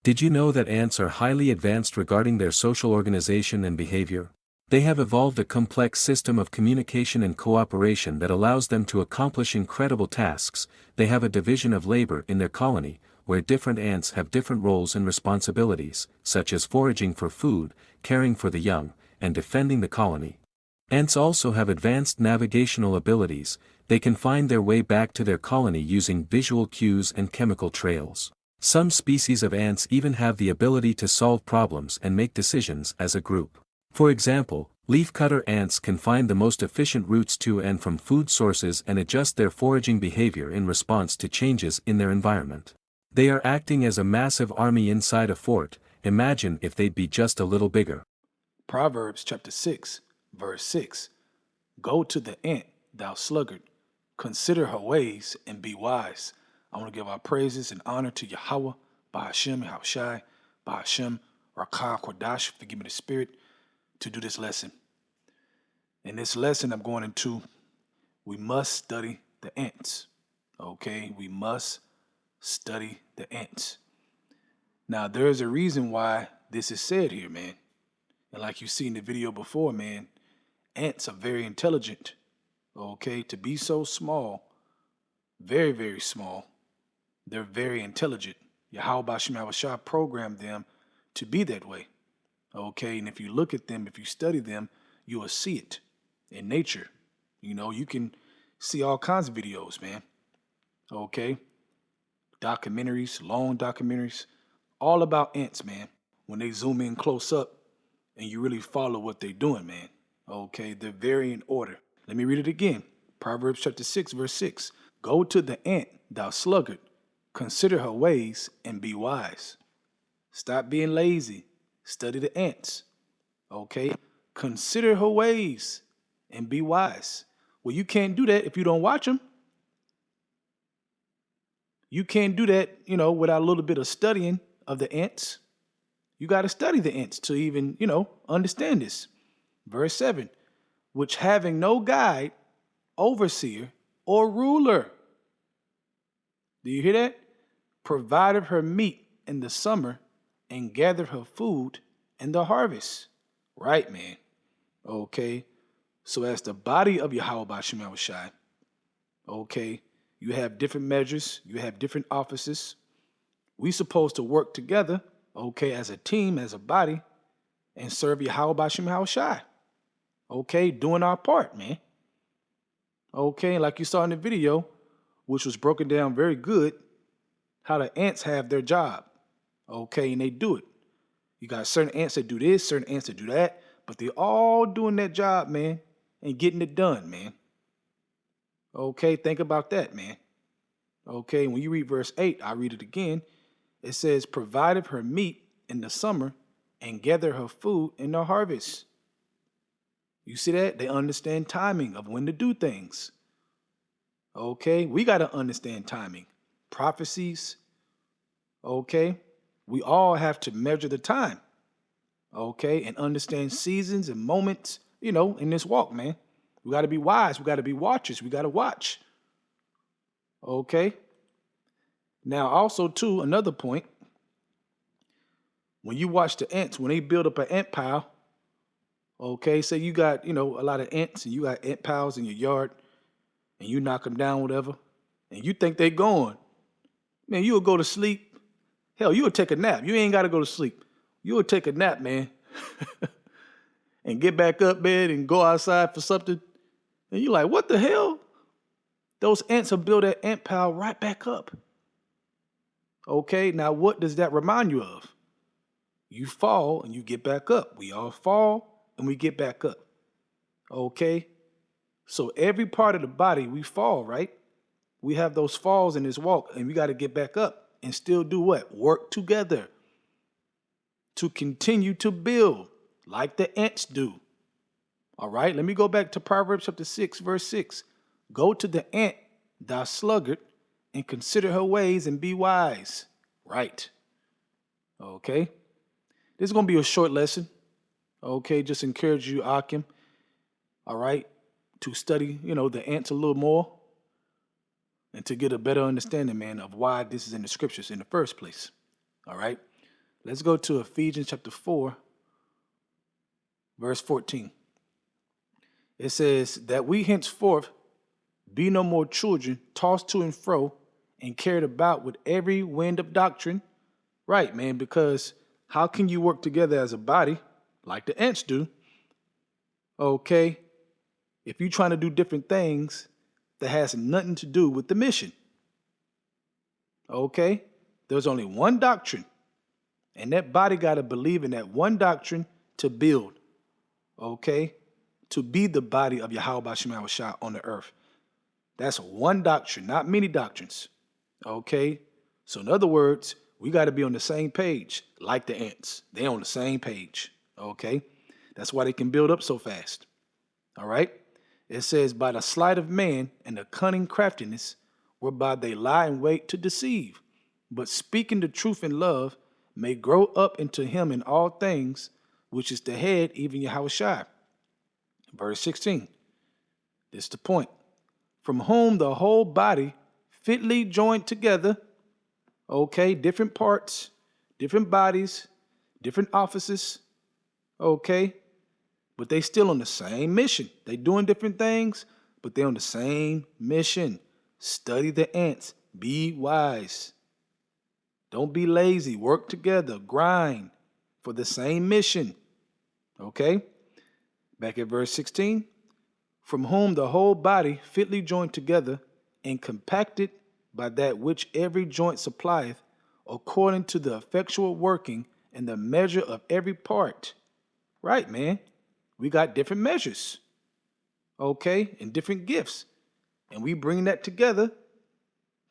Did you know that ants are highly advanced regarding their social organization and behavior? They have evolved a complex system of communication and cooperation that allows them to accomplish incredible tasks. They have a division of labor in their colony, where different ants have different roles and responsibilities, such as foraging for food, caring for the young, and defending the colony. Ants also have advanced navigational abilities. They can find their way back to their colony using visual cues and chemical trails. Some species of ants even have the ability to solve problems and make decisions as a group. For example, leafcutter ants can find the most efficient routes to and from food sources and adjust their foraging behavior in response to changes in their environment. They are acting as a massive army inside a fort. Imagine if they'd be just a little bigger. Proverbs chapter 6, verse 6. Go to the ant, thou sluggard. Consider her ways and be wise. I want to give our praises and honor to Yahweh, Bahashem, Yahushai, Bahashem, Rakah, Kodash, forgive me the spirit, to do this lesson. In this lesson I'm going into, we must study the ants. Okay, we must study the ants. Now, there's a reason why this is said here, man. And like you see in the video before, man, ants are very intelligent. Okay, to be so small, very, very small, they're very intelligent. Yahweh Bashim Yahushua programmed them to be that way. Okay, and if you look at them, if you study them, you will see it in nature. You know, you can see all kinds of videos, man. Okay, documentaries, long documentaries, all about ants, man. When they zoom in close up and you really follow what they're doing, man. Okay, they're very in order. Let me read it again. Proverbs chapter 6, verse 6. Go to the ant, thou sluggard. Consider her ways and be wise. Stop being lazy. Study the ants. Okay? Consider her ways and be wise. Well, you can't do that if you don't watch them. You can't do that, without a little bit of studying of the ants. You got to study the ants to even, understand this. Verse 7, which having no guide, overseer, or ruler. Do you hear that? Provided her meat in the summer and gathered her food in the harvest. Right, man. Okay. So as the body of Yahweh Bashim Yahushai, okay, you have different measures, you have different offices. We supposed to work together, okay, as a team, as a body, and serve Yahweh Bashim Yahushai. Okay, doing our part, man. Okay, like you saw in the video, which was broken down very good, how the ants have their job. Okay, and they do it. You got certain ants that do this, certain ants that do that, but they all doing that job, man, and getting it done, man. Okay, think about that, man. Okay, when you read verse 8, I read it again. It says, provided her meat in the summer and gather her food in the harvest. You see that? They understand timing of when to do things. Okay, we got to understand timing. Prophecies, okay? We all have to measure the time, okay? And understand seasons and moments, in this walk, man. We got to be wise. We got to be watchers. We got to watch. Okay? Now, also, too, another point. When you watch the ants, when they build up an ant pile, okay, say you got, a lot of ants and you got ant piles in your yard and you knock them down, whatever, and you think they're gone. Man, you'll go to sleep. Hell, you'll take a nap. You ain't got to go to sleep. You'll take a nap, man, and get back up, man, and go outside for something. And you're like, what the hell? Those ants will build that ant pile right back up. Okay, now what does that remind you of? You fall and you get back up. We all fall and we get back up. Okay? So every part of the body, we fall, right? We have those falls in this walk, and we got to get back up and still do what? Work together to continue to build like the ants do. All right, let me go back to Proverbs chapter 6, verse 6. Go to the ant, thou sluggard, and consider her ways and be wise. Right. Okay. This is going to be a short lesson. Okay, just encourage you, Akim. All right, to study, the ants a little more and to get a better understanding, man, of why this is in the scriptures in the first place. All right. Let's go to Ephesians chapter 4, verse 14. It says that we henceforth be no more children, tossed to and fro, and carried about with every wind of doctrine. Right, man, because how can you work together as a body, like the ants do, okay, if you're trying to do different things that has nothing to do with the mission? Okay? There's only one doctrine, and that body got to believe in that one doctrine to build, okay? To be the body of Yahweh Shem Shah on the earth. That's one doctrine, not many doctrines, okay? So in other words, we got to be on the same page, like the ants. They're on the same page, okay? That's why they can build up so fast, all right? It says, by the sleight of man and the cunning craftiness, whereby they lie in wait to deceive, but speaking the truth in love, may grow up into him in all things, which is the head, even Yahweh Shai. Verse 16, this is the point. From whom the whole body fitly joined together, okay, different parts, different bodies, different offices, okay, but they still on the same mission. They doing different things, but they on the same mission. Study the ants. Be wise. Don't be lazy. Work together. Grind for the same mission. Okay? Back at verse 16. From whom the whole body fitly joined together and compacted by that which every joint supplieth, according to the effectual working and the measure of every part. Right, man. We got different measures, okay, and different gifts. And we bring that together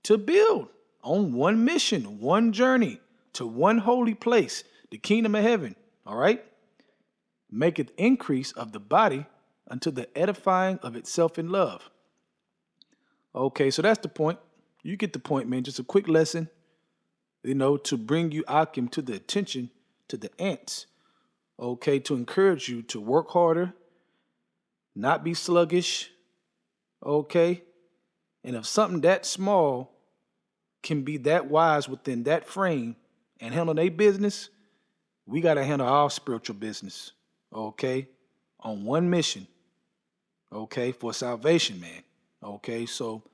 to build on one mission, one journey to one holy place, the kingdom of heaven, all right? Maketh increase of the body unto the edifying of itself in love. Okay, so that's the point. You get the point, man. Just a quick lesson, to bring you, Akim, to the attention to the ants. Okay, to encourage you to work harder, not be sluggish, okay? And if something that small can be that wise within that frame and handle their business, we got to handle our spiritual business, okay? On one mission, okay, for salvation, man, okay? So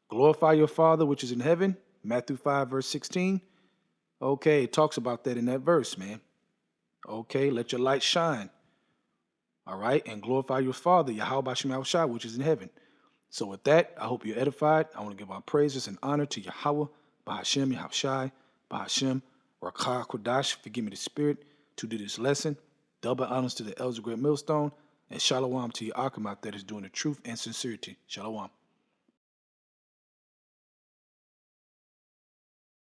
glorify your Father which is in heaven, Matthew 5, verse 16, okay? It talks about that in that verse, man. Okay, let your light shine. All right, and glorify your Father, Yahweh Shem Shai, which is in heaven. So with that, I hope you're edified. I want to give our praises and honor to Yahweh, Bahashem, Yahweh Shai, Bahashem, Rakah Kodash, forgive me the spirit, to do this lesson. Double honors to the elders of Great Millstone, and Shalom to your Akim out there that's doing the truth and sincerity. Shalom.